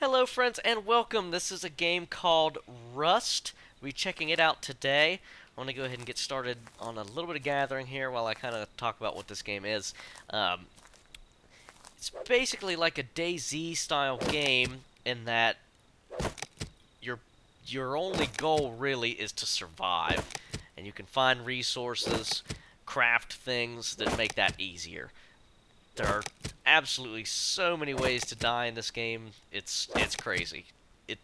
Hello, friends, and welcome. This is a game called Rust. We'll be checking it out today. I want to go ahead and get started on a little bit of gathering here while I kind of talk about what this game is. Um, it's basically like a DayZ style game in that your your only goal really is to survive, and you can find resources, craft things that make that easier. There are absolutely so many ways to die in this game. It's crazy. It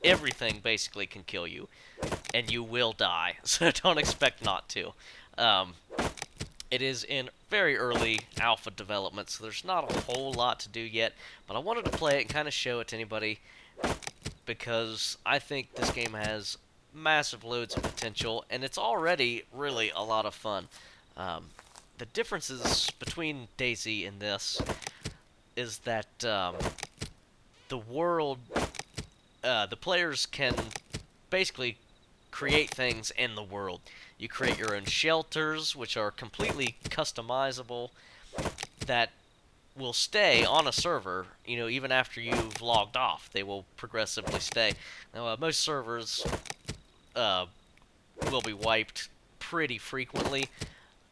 Everything basically can kill you, and you will die. So don't expect not to. Um, it is in very early alpha development, so there's not a whole lot to do yet. But I wanted to play it and kind of show it to anybody because I think this game has massive loads of potential, and it's already really a lot of fun. Um, the differences between DayZ and this is that the world, the players can basically create things in the world. You create your own shelters, which are completely customizable, that will stay on a server, even after you've logged off. They will progressively stay. Now, most servers uh, will be wiped pretty frequently.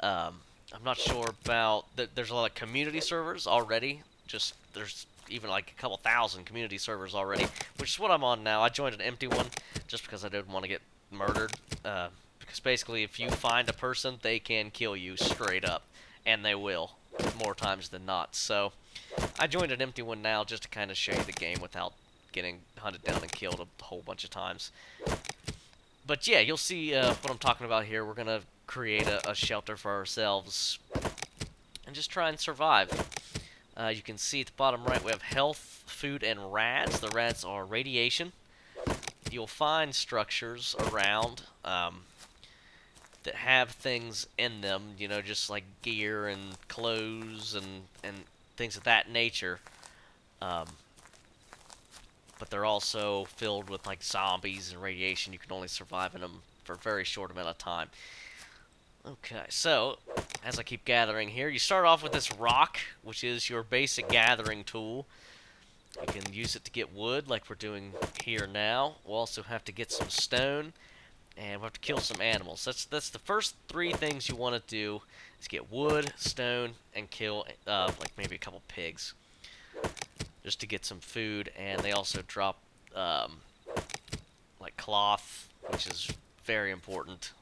Um, I'm not sure about. There's a lot of community servers already. Just there's even like a couple thousand community servers already, which is what I'm on now. I joined an empty one just because I didn't want to get murdered. Because basically, if you find a person, they can kill you straight up, and they will more times than not. So I joined an empty one now just to kind of show you the game without getting hunted down and killed a whole bunch of times. But yeah, you'll see what I'm talking about here. We're gonna create a shelter for ourselves and just try and survive. You can see at the bottom right we have health, food, and rads. The rads are radiation. You'll find structures around that have things in them, just like gear and clothes and things of that nature. Um, but they're also filled with like zombies and radiation. You can only survive in them for a very short amount of time. Okay, so as I keep gathering here, you start off with this rock, which is your basic gathering tool. You can use it to get wood, like we're doing here now. We'll also have to get some stone, and we'll have to kill some animals. That's the first three things you want to do: is get wood, stone, and kill like maybe a couple pigs, just to get some food. And they also drop um, like cloth, which is very important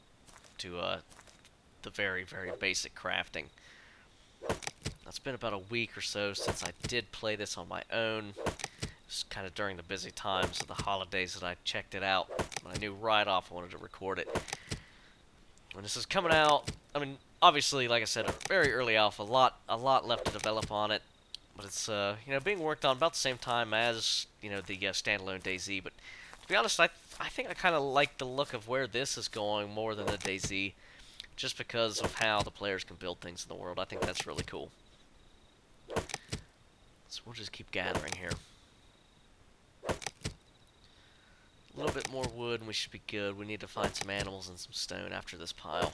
to the very, very basic crafting. It's been about a week or so since I did play this on my own. It's kind of during the busy times of the holidays that I checked it out. But I knew right off I wanted to record it. When this is coming out, I mean, obviously, like I said, a very early alpha, a lot left to develop on it. But it's being worked on about the same time as the standalone DayZ. But to be honest, I think I kind of like the look of where this is going more than the DayZ, just because of how the players can build things in the world. I think that's really cool. So we'll just keep gathering here. A little bit more wood and we should be good. We need to find some animals and some stone after this pile.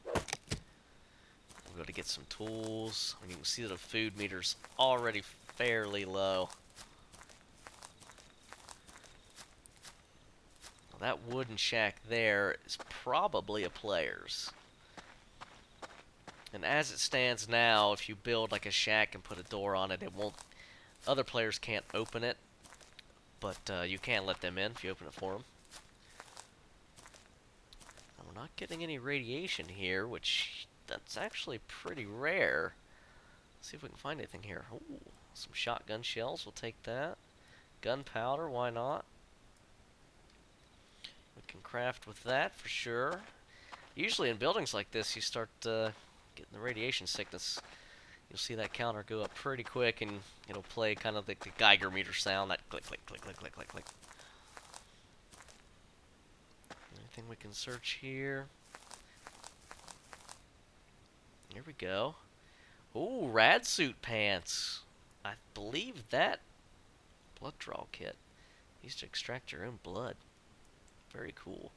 We'll go to get some tools. You can see that the food meter's already fairly low. Now, that wooden shack there is probably a player's. And as it stands now, if you build like a shack and put a door on it, it won't. Other players can't open it, but you can let them in if you open it for them. And we're not getting any radiation here, which that's actually pretty rare. Let's see if we can find anything here. Ooh, some shotgun shells. We'll take that. Gunpowder. Why not? We can craft with that for sure. Usually in buildings like this, you start getting the radiation sickness. You'll see that counter go up pretty quick, and it'll play kind of like the Geiger meter sound, that click, click, click, click, click, click, click. Anything we can search here? Here we go. Ooh, rad suit pants. I believe that blood draw kit. Used to extract your own blood. Very cool.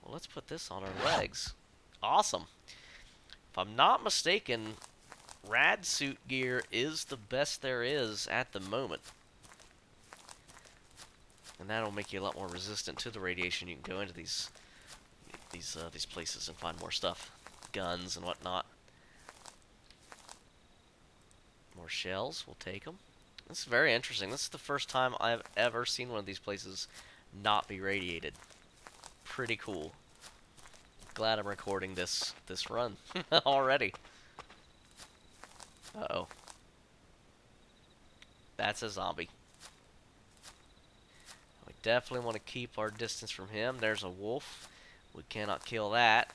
Well, let's put this on our legs. Awesome. If I'm not mistaken, rad suit gear is the best there is at the moment. and that'll make you a lot more resistant to the radiation. You can go into these places and find more stuff, guns and whatnot. More shells, we'll take them. This is very interesting. This is the first time I've ever seen one of these places not be radiated. Pretty cool. Glad I'm recording this run already. Uh-oh. That's a zombie. We definitely want to keep our distance from him. There's a wolf. We cannot kill that.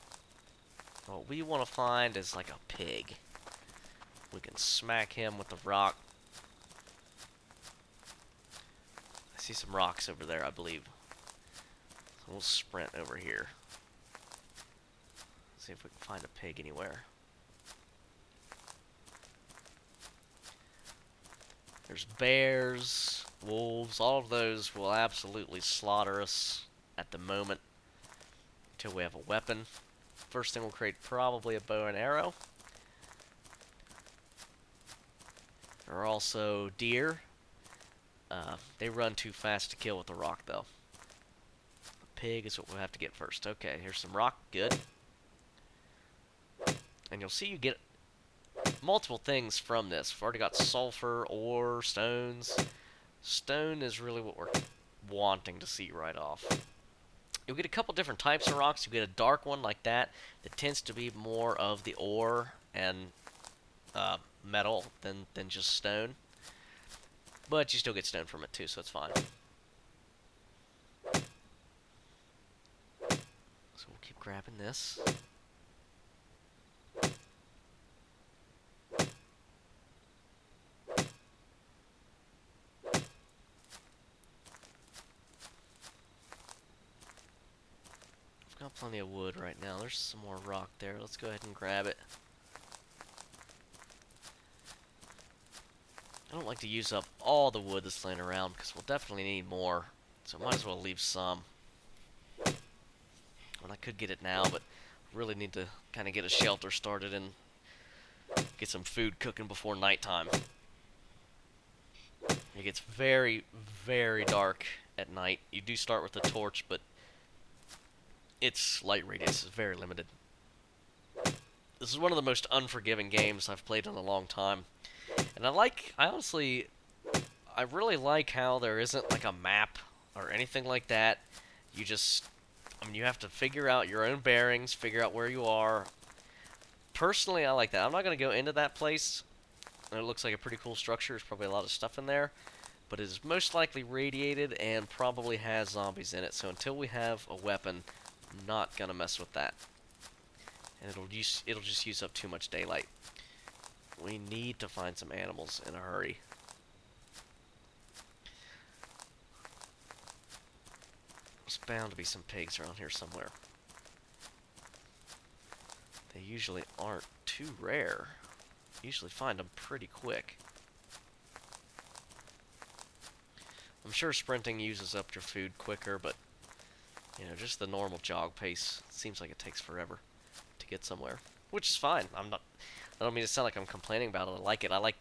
What we want to find is like a pig. We can smack him with the rock. I see some rocks over there, I believe. So we'll sprint over here. See if we can find a pig anywhere. There's bears, wolves, all of those will absolutely slaughter us at the moment until we have a weapon. First thing we'll create probably a bow and arrow. There are also deer. They run too fast to kill with the rock though. A pig is what we'll have to get first. Okay, here's some rock, good. And you'll see you get multiple things from this. We've already got sulfur, ore, stones. Stone is really what we're wanting to see right off. You'll get a couple different types of rocks. You get a dark one like that tends to be more of the ore and metal than just stone. But you still get stone from it too, so it's fine. So we'll keep grabbing this. Got plenty of wood right now. There's some more rock there. Let's go ahead and grab it. I don't like to use up all the wood that's laying around because we'll definitely need more. So might as well leave some. And I could get it now, but really need to kind of get a shelter started and get some food cooking before nighttime. It gets very, very dark at night. You do start with a torch, but its light radius is very limited. This is one of the most unforgiving games I've played in a long time. And I really like how there isn't like a map or anything like that. You just, you have to figure out your own bearings, figure out where you are. Personally, I like that. I'm not going to go into that place. It looks like a pretty cool structure. There's probably a lot of stuff in there. But it is most likely radiated and probably has zombies in it. So until we have a weapon, I'm not going to mess with that. And it'll just use up too much daylight. We need to find some animals in a hurry. There's bound to be some pigs around here somewhere. They usually aren't too rare. You usually find them pretty quick. I'm sure sprinting uses up your food quicker, but you know, just the normal jog pace, it seems like it takes forever to get somewhere, which is fine. I don't mean to sound like I'm complaining about it. I like it. I like,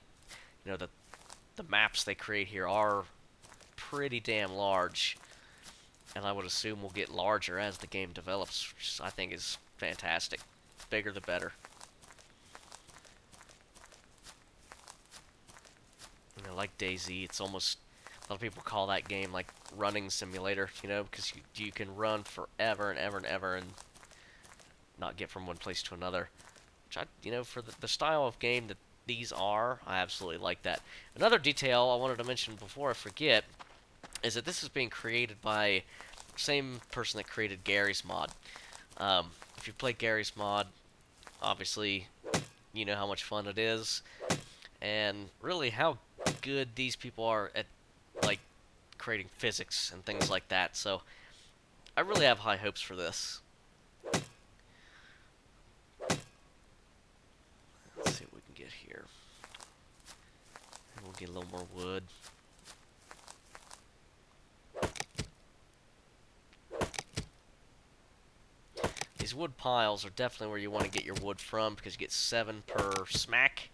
you know, the maps they create here are pretty damn large, and I would assume will get larger as the game develops, which I think is fantastic. The bigger the better. You know, like DayZ, it's almost, a lot of people call that game like running simulator, you know, because you can run forever and ever and ever and not get from one place to another. Which you know, for the style of game that these are, I absolutely like that. Another detail I wanted to mention before I forget is that this is being created by the same person that created Garry's Mod. If you play Garry's Mod, obviously you know how much fun it is, and really how good these people are at like creating physics and things like that. So I really have high hopes for this. Let's see what we can get here. And we'll get a little more wood. These wood piles are definitely where you want to get your wood from because you get 7 per smack.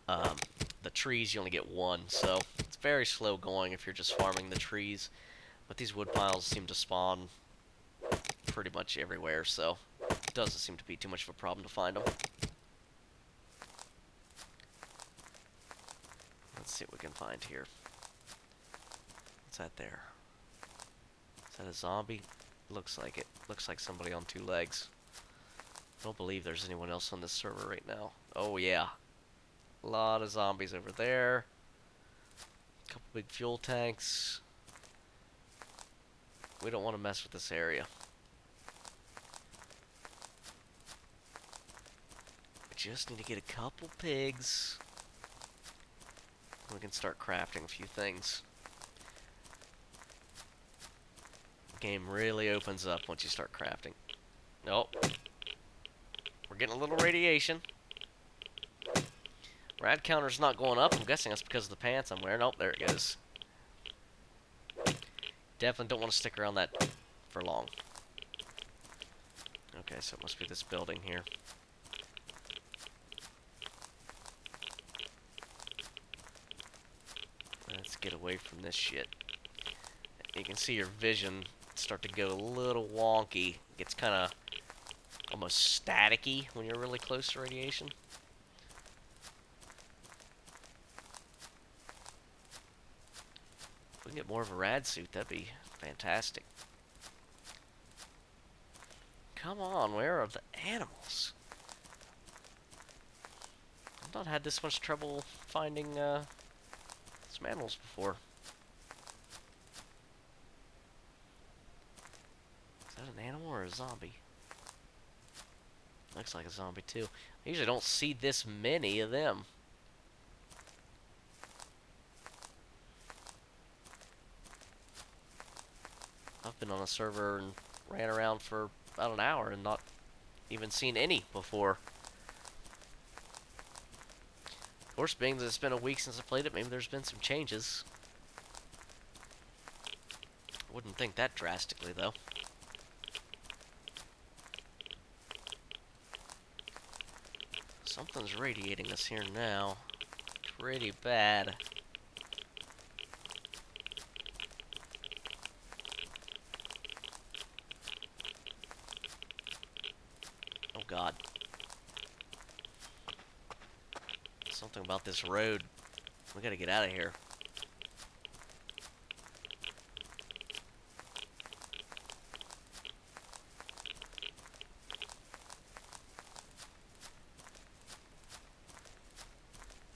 The trees you only get 1, so it's very slow going if you're just farming the trees. But these wood piles seem to spawn pretty much everywhere, so it doesn't seem to be too much of a problem to find them. Let's see what we can find here. What's that there? Is that a zombie? Looks like it. Looks like somebody on 2 legs. I don't believe there's anyone else on this server right now. Oh yeah. A lot of zombies over there. A couple big fuel tanks. We don't want to mess with this area. We just need to get a couple pigs. We can start crafting a few things. The game really opens up once you start crafting. Nope. We're getting a little radiation. Rad counter's not going up. I'm guessing that's because of the pants I'm wearing. Nope, there it goes. Definitely don't want to stick around that for long. Okay, so it must be this building here. Let's get away from this shit. You can see your vision start to go a little wonky. It gets kind of almost staticky when you're really close to radiation. If we can get more of a rad suit, that'd be fantastic. Come on, where are the animals? I've not had this much trouble finding some animals before. Is that an animal or a zombie? Looks like a zombie too. I usually don't see this many of them. I've been on a server and ran around for about an hour and not even seen any before. Of course, being that it's been a week since I played it, maybe there's been some changes. Wouldn't think that drastically, though. Something's radiating us here now. Pretty bad. Oh god. Something about this road. We gotta get out of here.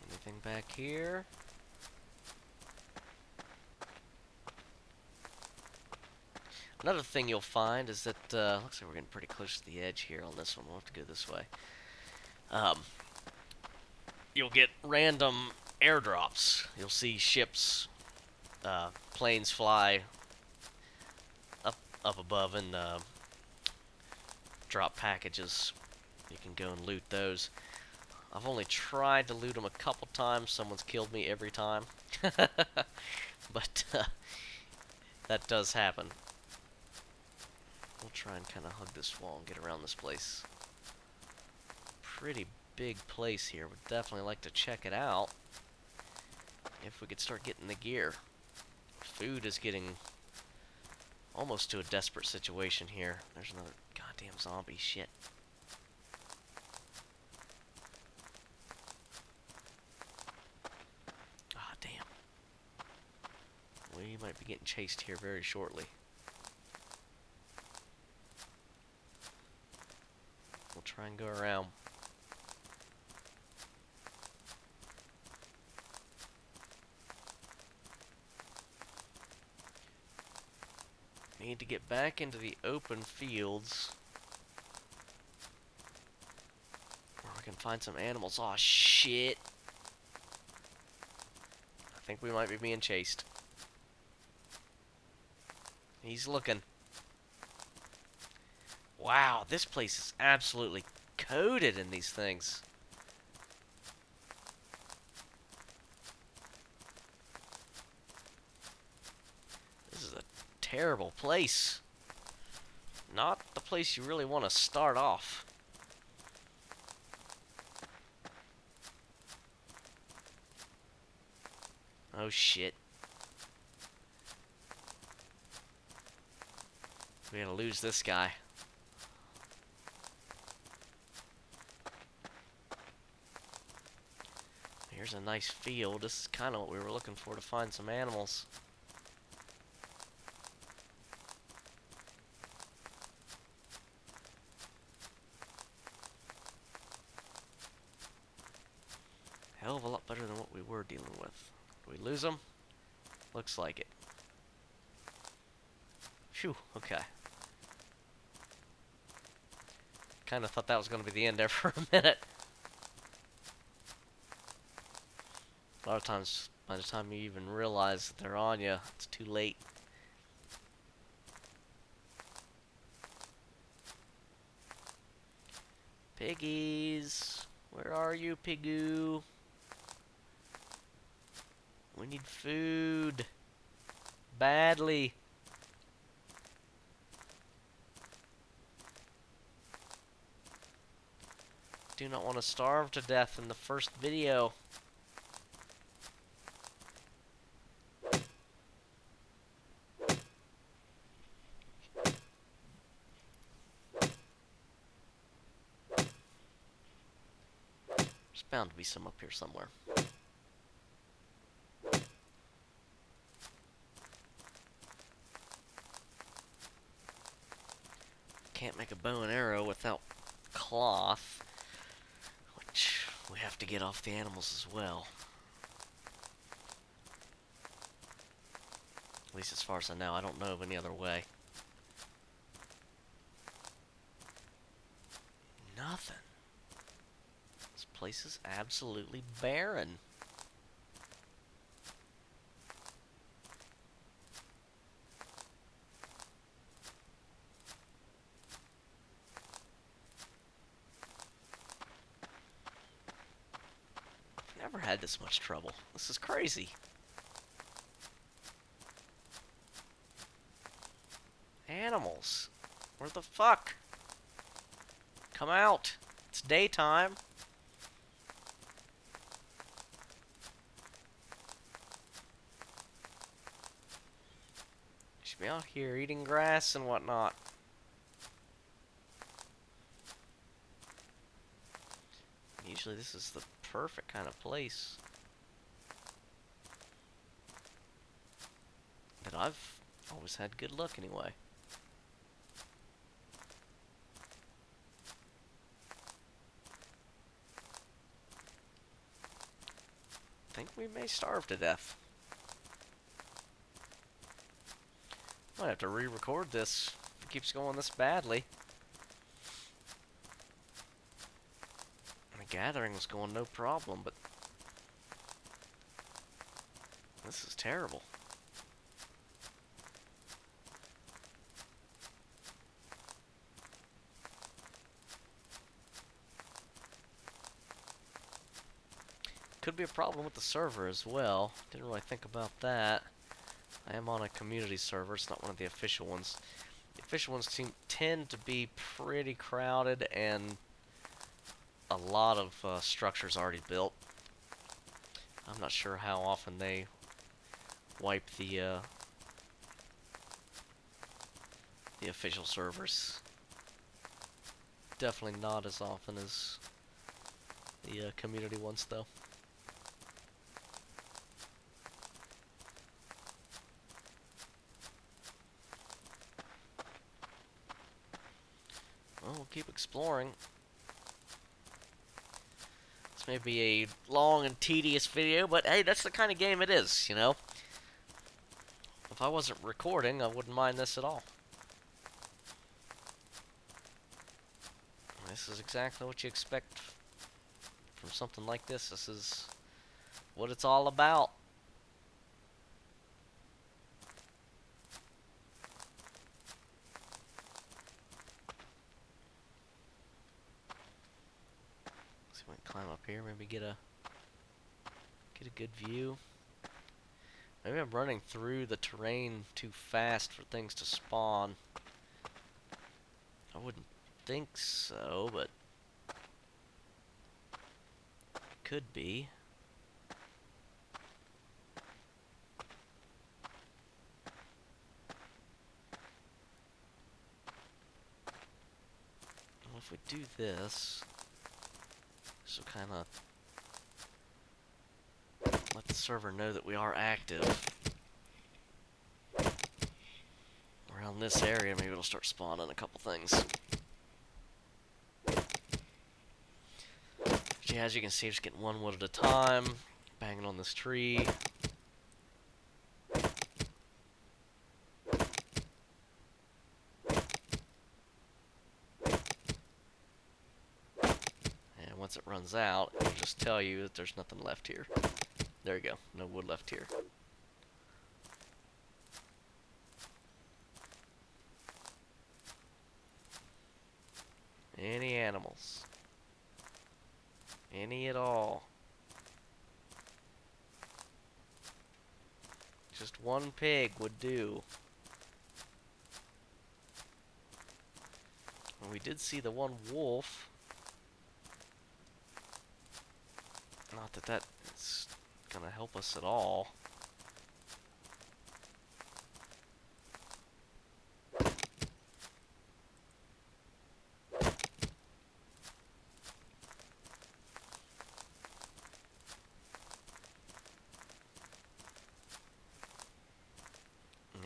Anything back here? Another thing you'll find is that, looks like we're getting pretty close to the edge here on this one. We'll have to go this way. You'll get random airdrops. You'll see ships, planes fly up above and drop packages. You can go and loot those. I've only tried to loot them a couple times. Someone's killed me every time. But that does happen. We'll try and kind of hug this wall and get around this place. Pretty big place here. Would definitely like to check it out. If we could start getting the gear. Food is getting almost to a desperate situation here. There's another goddamn zombie. Shit. Ah, damn. We might be getting chased here very shortly. We'll try and go around. Need to get back into the open fields where we can find some animals. Aw, shit. I think we might be being chased. He's looking. Wow, this place is absolutely coated in these things. This is a terrible place. Not the place you really want to start off. Oh shit. We gotta lose this guy. Here's a nice field. This is kind of what we were looking for to find some animals. Hell of a lot better than what we were dealing with. Did we lose them? Looks like it. Phew, okay. Kind of thought that was going to be the end there for a minute. A lot of times, by the time you even realize that they're on you, it's too late. Piggies! Where are you, Pigoo? We need food. Badly. Do not want to starve to death in the first video. There's bound to be some up here somewhere. Can't make a bow and arrow without cloth, which we have to get off the animals as well. At least as far as I know. I don't know of any other way. Nothing. This place is absolutely barren. I've never had this much trouble. This is crazy. Animals. Where the fuck? Come out. It's daytime. You should be out here eating grass and whatnot. Usually this is the perfect kind of place that I've always had good luck anyway. I think we may starve to death. Might have to re-record this if it keeps going this badly. The gathering was going no problem, but this is terrible. Could be a problem with the server as well. Didn't really think about that. I am on a community server. It's not one of the official ones. The official ones tend to be pretty crowded and a lot of structures already built. I'm not sure how often they wipe the official servers. Definitely not as often as the community ones, though. Well, we'll keep exploring. This may be a long and tedious video, but hey, that's the kind of game it is, you know? If I wasn't recording, I wouldn't mind this at all. This is exactly what you expect from something like this. This is what it's all about. See if we can climb up here, maybe get a good view. Maybe I'm running through the terrain too fast for things to spawn. I wouldn't think so, but could be. if we do this, this will kind of let the server know that we are active. Around this area, maybe it'll start spawning a couple things. But yeah, as you can see, I'm just getting one wood at a time, banging on this tree. And once it runs out, it'll just tell you that there's nothing left here. There you go, no wood left here. Any animals? Any at all? Just one pig would do. And we did see the one wolf. Not that that's gonna help us at all.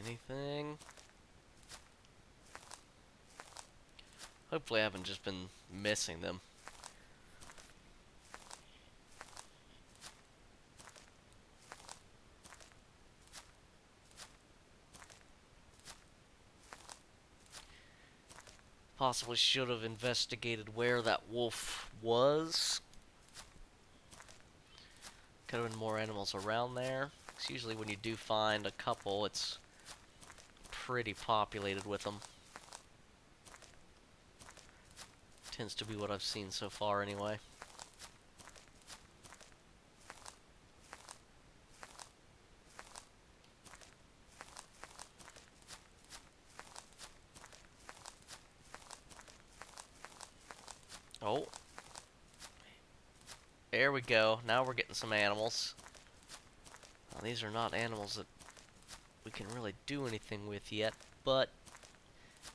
Anything? Hopefully I haven't just been missing them. Possibly should have investigated where that wolf was. Could have been more animals around there. Because usually when you do find a couple, it's pretty populated with them. Tends to be what I've seen so far anyway. Oh. There we go. Now we're getting some animals. Now, these are not animals that we can really do anything with yet, but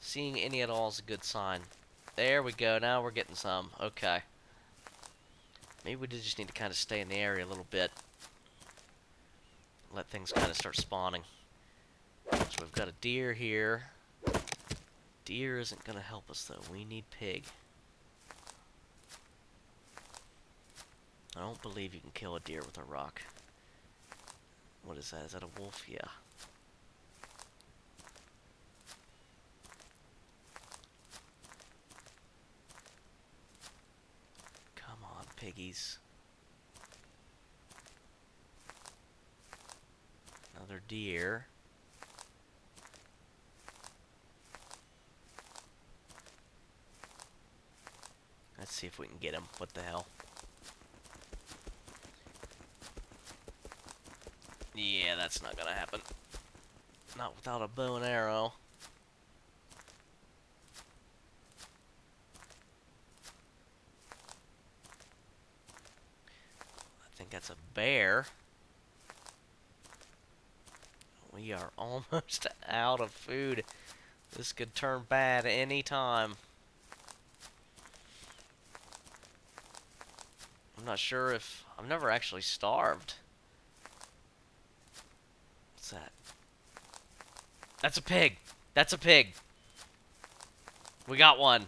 seeing any at all is a good sign. There we go. Now we're getting some. Okay. Maybe we did just need to kind of stay in the area a little bit. Let things kind of start spawning. So we've got a deer here. Deer isn't going to help us, though. We need pig. I don't believe you can kill a deer with a rock. What is that? Is that a wolf? Yeah. Come on, piggies. Another deer. Let's see if we can get him. What the hell? Yeah, that's not gonna happen. Not without a bow and arrow. I think that's a bear. We are almost out of food. This could turn bad any time. I'm not sure if... I've never actually starved. What's that? That's a pig! That's a pig! We got one.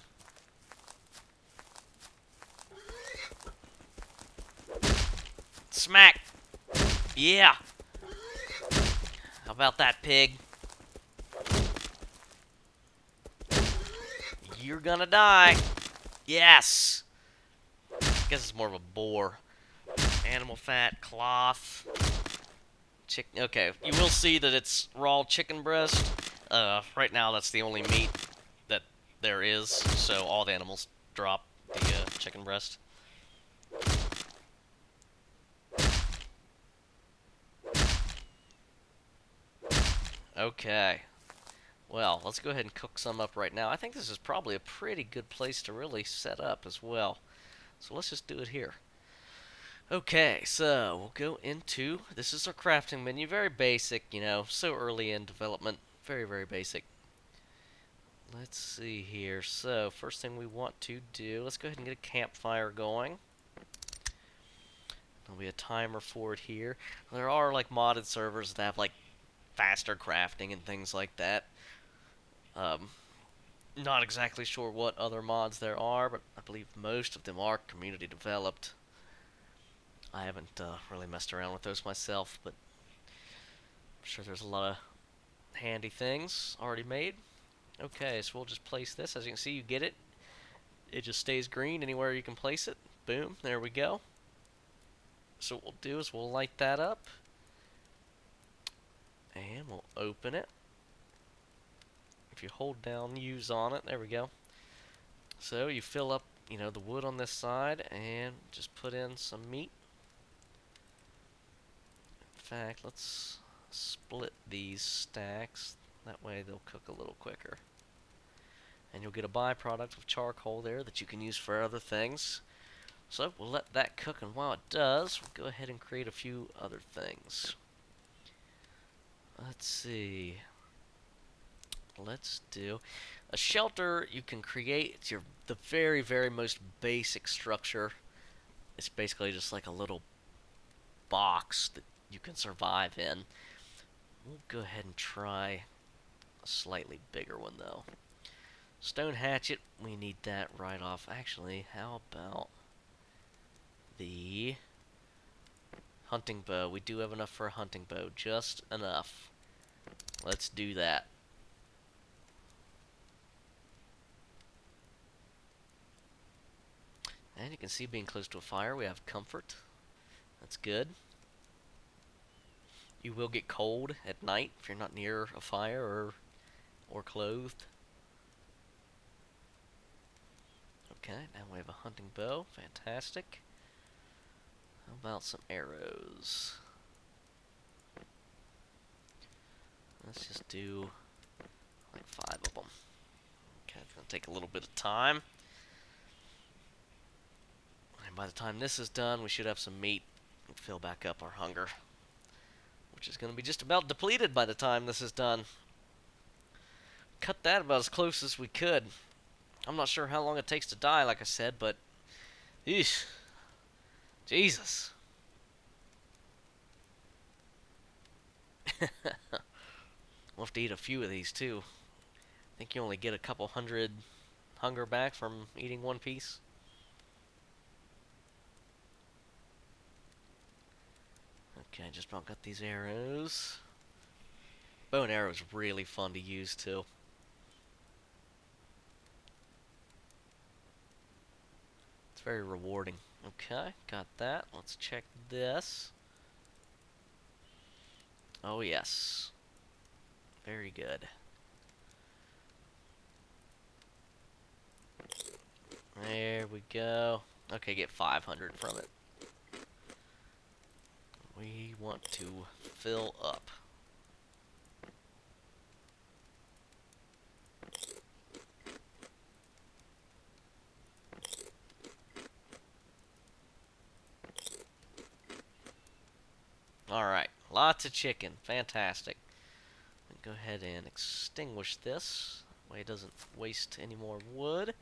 Smack! Yeah! How about that, pig? You're gonna die. Yes! Guess it's more of a boar. Animal fat, cloth. Chicken. Okay, you will see that it's raw chicken breast. Right now that's the only meat that there is, so all the animals drop the chicken breast. Okay. Well, let's go ahead and cook some up right now. I think this is probably a pretty good place to really set up as well. So let's just do it here. Okay, so we'll go into, this is our crafting menu, very basic, you know, so early in development, very, very basic. let's see here. So, first thing we want to do, let's go ahead and get a campfire going. There'll be a timer for it here. There are like modded servers that have like faster crafting and things like that. Um, Not exactly sure what other mods there are, but I believe most of them are community developed. I haven't really messed around with those myself, but I'm sure there's a lot of handy things already made. Okay, so we'll just place this. As you can see, you get it. It just stays green anywhere you can place it. Boom, there we go. So what we'll do is we'll light that up, and we'll open it. If you hold down use on it, there we go. So you fill up, the wood on this side, and just put in some meat. In fact, let's split these stacks. That way they'll cook a little quicker. And you'll get a byproduct of charcoal there that you can use for other things. So we'll let that cook, and while it does, we'll go ahead and create a few other things. Let's see. Let's do a shelter. You can create. It's the very, very most basic structure. It's basically just like a little box that you can survive in. We'll go ahead and try a slightly bigger one though. Stone hatchet, we need that right off. Actually, how about the hunting bow? We do have enough for a hunting bow, just enough. Let's do that. And you can see, being close to a fire, we have comfort. That's good. You will get cold at night if you're not near a fire or clothed. Okay, now we have a hunting bow. Fantastic. How about some arrows? Let's just do like 5 of them. Okay, it's going to take a little bit of time. And by the time this is done, we should have some meat and fill back up our hunger, which is going to be just about depleted by the time this is done. Cut that about as close as we could. I'm not sure how long it takes to die, like I said, but eesh, Jesus. We'll have to eat a few of these too. I think you only get a couple hundred hunger back from eating one piece. Okay, just about got these arrows. Bow and arrow is really fun to use too. It's very rewarding. Okay, got that. Let's check this. Oh yes. Very good. There we go. Okay, get 500 from it. We want to fill up. Alright, lots of chicken. Fantastic. Go ahead and extinguish this. That way it doesn't waste any more wood.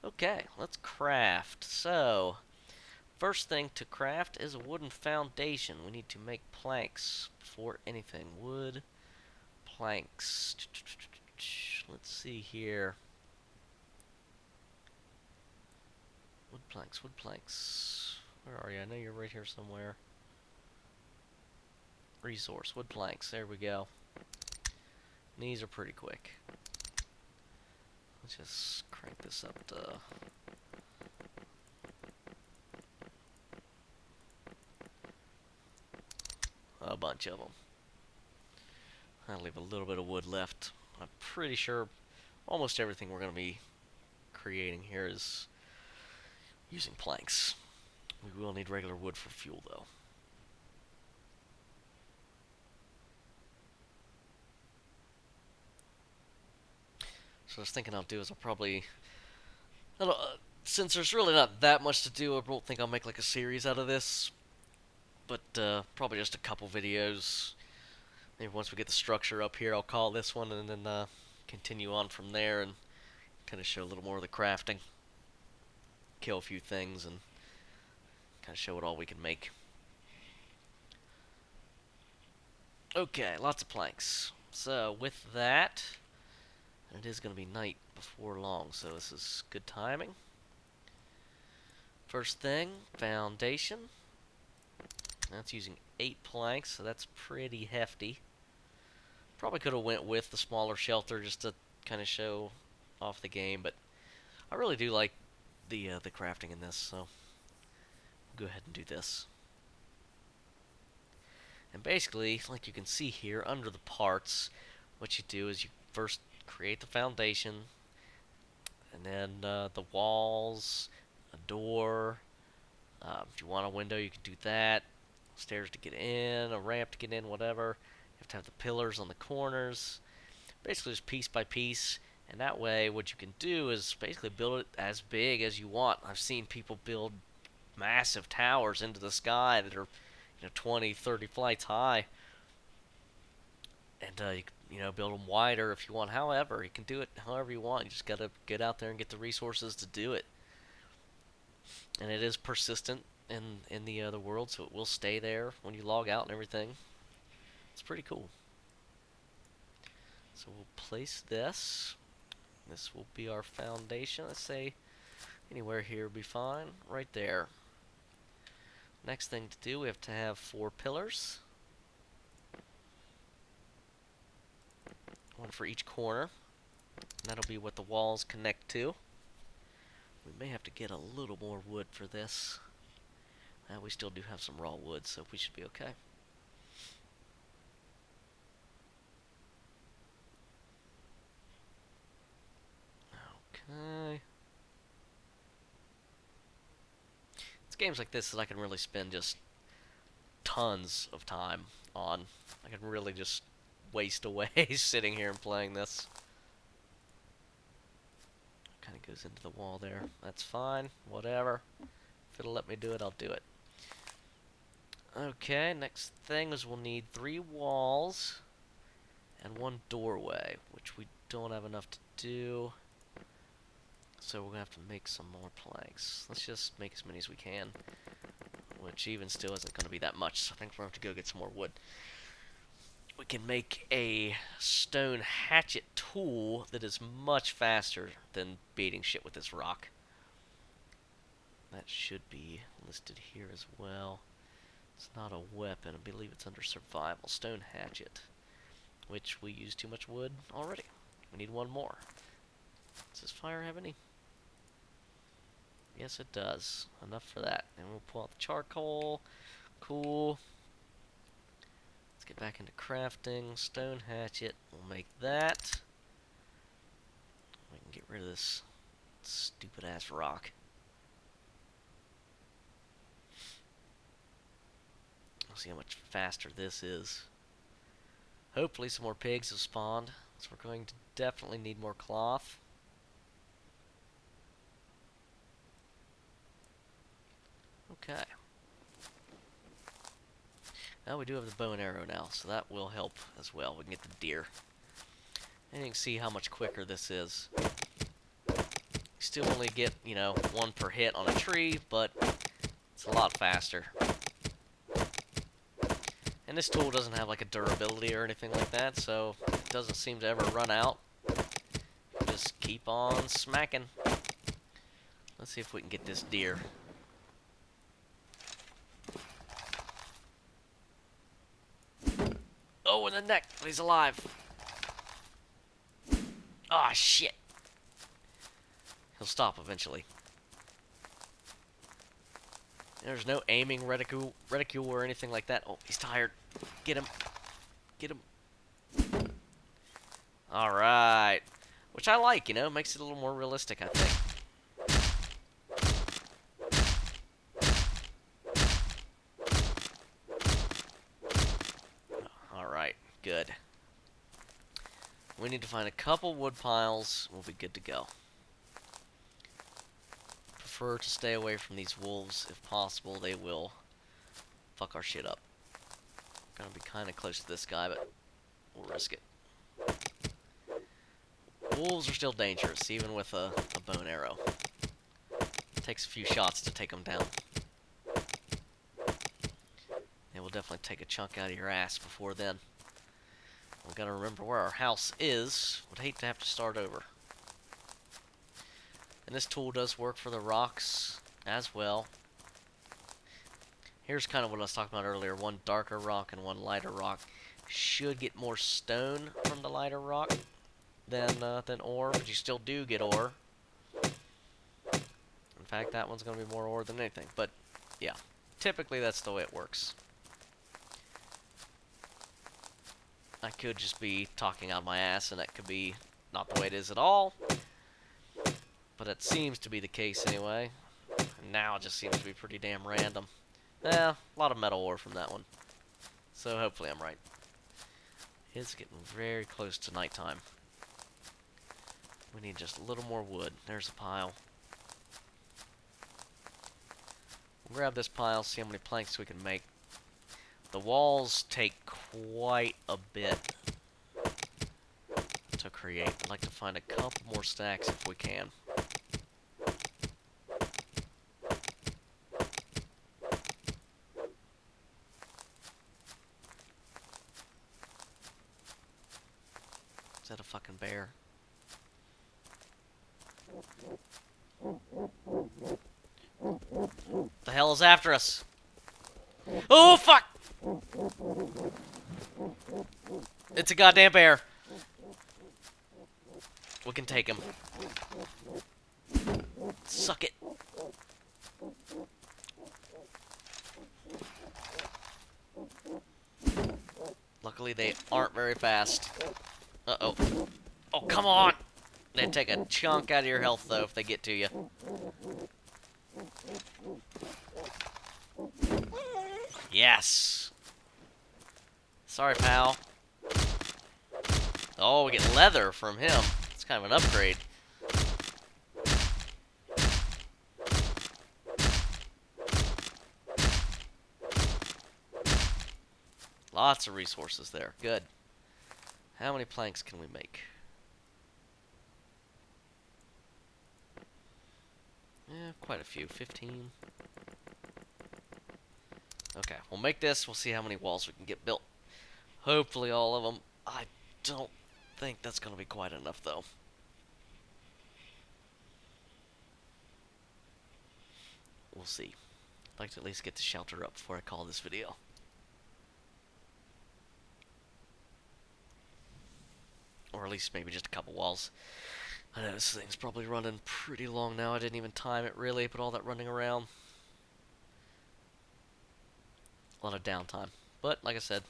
Okay, let's craft. So, first thing to craft is a wooden foundation. We need to make planks before anything. Wood, planks. Let's see here. Wood planks, wood planks. Where are you? I know you're right here somewhere. Resource, wood planks. There we go. These are pretty quick. Let's just crank this up to... a bunch of them. I'll leave a little bit of wood left. I'm pretty sure almost everything we're going to be creating here is using planks. We will need regular wood for fuel, though. So I was thinking I'll do is I'll probably... since there's really not that much to do, I don't think I'll make like a series out of this. But probably just a couple videos. Maybe once we get the structure up here, I'll call this one and then continue on from there and kind of show a little more of the crafting. Kill a few things and kind of show what all we can make. Okay, lots of planks. So with that, it is going to be night before long, so this is good timing. First thing, foundation. That's using 8 planks, so that's pretty hefty. Probably could have went with the smaller shelter just to kind of show off the game, but I really do like the crafting in this, so we'll go ahead and do this. And basically, like you can see here, under the parts, what you do is you first create the foundation, and then the walls, a door. If you want a window, you can do that. Stairs to get in, a ramp to get in, whatever. You have to have the pillars on the corners. Basically, just piece by piece. And that way, what you can do is basically build it as big as you want. I've seen people build massive towers into the sky that are 20, 30 flights high. And you build them wider if you want. However, you can do it however you want. You just gotta get out there and get the resources to do it. And it is persistent in the other world, so it will stay there when you log out and everything. It's pretty cool. So we'll place this. This will be our foundation. Let's say anywhere here would be fine. Right there. Next thing to do, we have to have 4 pillars. One for each corner. And that'll be what the walls connect to. We may have to get a little more wood for this. We still do have some raw wood, so we should be okay. Okay. It's games like this that I can really spend just tons of time on. I can really just waste away sitting here and playing this. Kind of goes into the wall there. That's fine. Whatever. If it'll let me do it, I'll do it. Okay, next thing is we'll need 3 walls and 1 doorway, which we don't have enough to do. So we're going to have to make some more planks. Let's just make as many as we can, which even still isn't going to be that much, so I think we're going to have to go get some more wood. We can make a stone hatchet tool that is much faster than beating shit with this rock. That should be listed here as well. It's not a weapon. I believe it's under survival. Stone hatchet, which we used too much wood already. We need 1 more. Does this fire have any? Yes, it does. Enough for that. And we'll pull out the charcoal. Cool. Let's get back into crafting. Stone hatchet. We'll make that. We can get rid of this stupid ass rock. We'll see how much faster this is. Hopefully some more pigs have spawned. So we're going to definitely need more cloth. Okay. Now we do have the bow and arrow now, so that will help as well. We can get the deer. And you can see how much quicker this is. You still only get, 1 per hit on a tree, but it's a lot faster. And this tool doesn't have like a durability or anything like that, so it doesn't seem to ever run out. Just keep on smacking. Let's see if we can get this deer. Oh, in the neck, but he's alive. Ah, shit. He'll stop eventually. There's no aiming reticule or anything like that. Oh, he's tired. Get him. Get him. Alright. Which I like, makes it a little more realistic, I think. Alright, good. We need to find a couple wood piles. We'll be good to go. Prefer to stay away from these wolves if possible. They will fuck our shit up. Gonna be kind of close to this guy, but we'll risk it. wolves are still dangerous, even with a bow and arrow. It takes a few shots to take them down. They will definitely take a chunk out of your ass before then. We've got to remember where our house is. Would hate to have to start over. And this tool does work for the rocks as well. Here's kind of what I was talking about earlier. One darker rock and one lighter rock. Should get more stone from the lighter rock than ore, but you still do get ore. In fact, that one's going to be more ore than anything. But, yeah. Typically, that's the way it works. I could just be talking out my ass, and that could be not the way it is at all. But it seems to be the case anyway. And now it just seems to be pretty damn random. Yeah, a lot of metal ore from that one. So hopefully I'm right. It's getting very close to nighttime. We need just a little more wood. There's a pile. We'll grab this pile, see how many planks we can make. The walls take quite a bit to create. I'd like to find a couple more stacks if we can. Is that a fucking bear? The hell is after us? Oh, fuck! It's a goddamn bear. We can take him. Suck it. Luckily, they aren't very fast. Uh-oh. Oh, come on! They take a chunk out of your health, though, if they get to you. Yes! Sorry, pal. Oh, we get leather from him. It's kind of an upgrade. Lots of resources there. Good. How many planks can we make? Yeah, quite a few. 15. Okay, we'll make this. We'll see how many walls we can get built. Hopefully all of them. I don't think that's going to be quite enough, though. We'll see. I'd like to at least get the shelter up before I call this video. Or at least maybe just a couple walls. I know this thing's probably running pretty long now. I didn't even time it, really, but all that running around. A lot of downtime. But, like I said,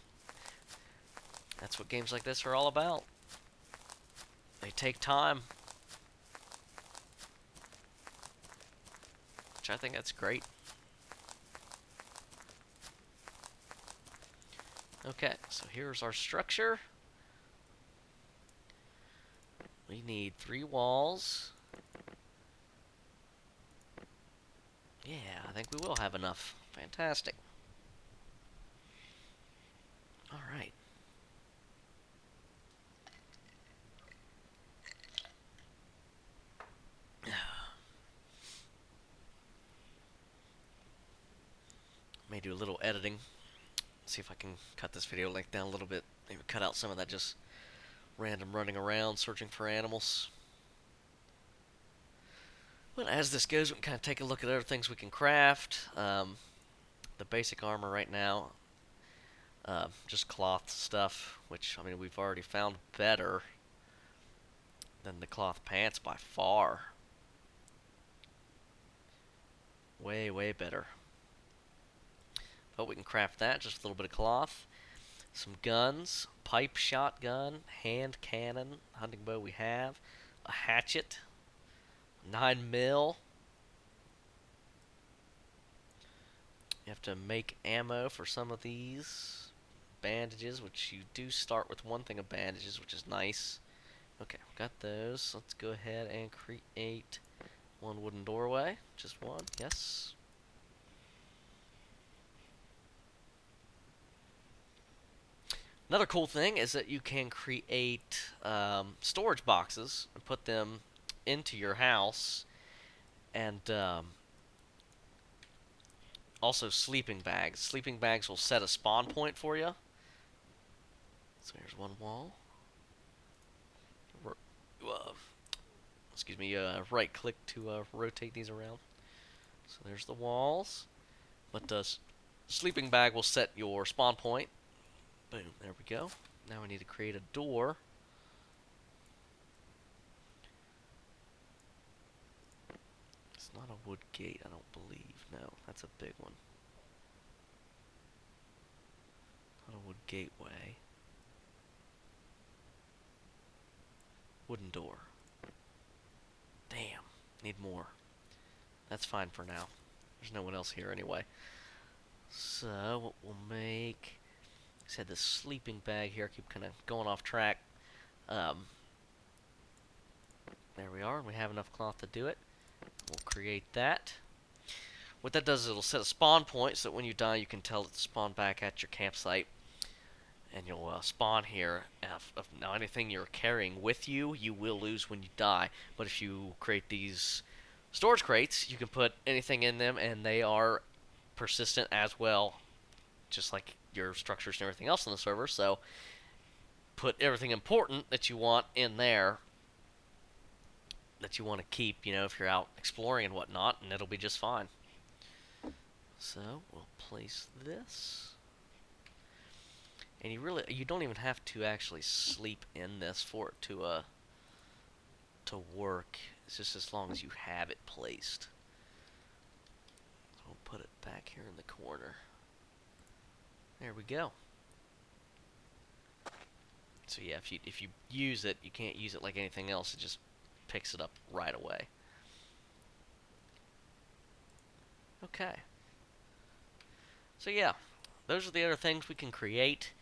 that's what games like this are all about. They take time. Which I think that's great. Okay, so here's our structure. We need 3 walls. Yeah, I think we will have enough. Fantastic. Alright. May do a little editing. See if I can cut this video length down a little bit. Maybe cut out some of that just random running around searching for animals. Well, as this goes, we can kind of take a look at other things we can craft. The basic armor right now, just cloth stuff, which, I mean, we've already found better than the cloth pants by far. Way, way better. But we can craft that, just a little bit of cloth. Some guns, pipe shotgun, hand cannon, hunting bow we have, a hatchet, 9mm. You have to make ammo for some of these. Bandages, which you do start with one thing of bandages, which is nice. Okay, got those. Let's go ahead and create one wooden doorway. Just one, yes. Another cool thing is that you can create storage boxes and put them into your house, and also sleeping bags. Sleeping bags will set a spawn point for you. So here's one wall. Uh, excuse me. Right click to rotate these around. So there's the walls. But the sleeping bag will set your spawn point. Boom. There we go. Now we need to create a door. It's not a wood gate, I don't believe. No, that's a big one. Not a wood gateway. Wooden door. Damn. Need more. That's fine for now. There's no one else here anyway. So, what we'll make... I said the sleeping bag here. I keep kind of going off track. Um, there we are. And we have enough cloth to do it. We'll create that. What that does is it'll set a spawn point so that when you die you can tell it to spawn back at your campsite. And you'll spawn here. Now anything you're carrying with you, you will lose when you die. But if you create these storage crates, you can put anything in them and they are persistent as well. Just like your structures and everything else on the server. So put everything important that you want in there that you want to keep, you know, if you're out exploring and whatnot, and it'll be just fine. So we'll place this. And you don't even have to actually sleep in this for it to work. It's just as long as you have it placed. So we'll put it back here in the corner. There we go. So yeah, if you use it, you can't use it like anything else. It just picks it up right away. Okay. So yeah, those are the other things we can create.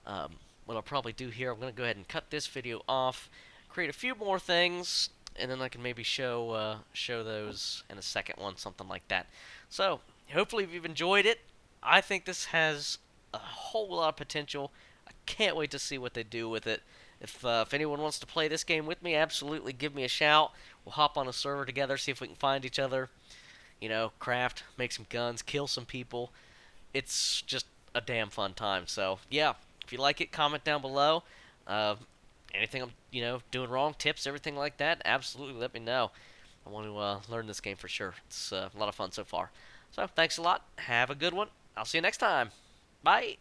What I'll probably do here, I'm going to go ahead and cut this video off, create a few more things, and then I can maybe show those in a second one, something like that. So, hopefully you've enjoyed it. I think this has a whole lot of potential. I can't wait to see what they do with it. If anyone wants to play this game with me, absolutely give me a shout. We'll hop on a server together, see if we can find each other. You know, craft, make some guns, kill some people. It's just a damn fun time. So, yeah, if you like it, comment down below. Anything I'm, doing wrong, tips, everything like that, absolutely let me know. I want to learn this game for sure. It's a lot of fun so far. So, thanks a lot. Have a good one. I'll see you next time. Bye.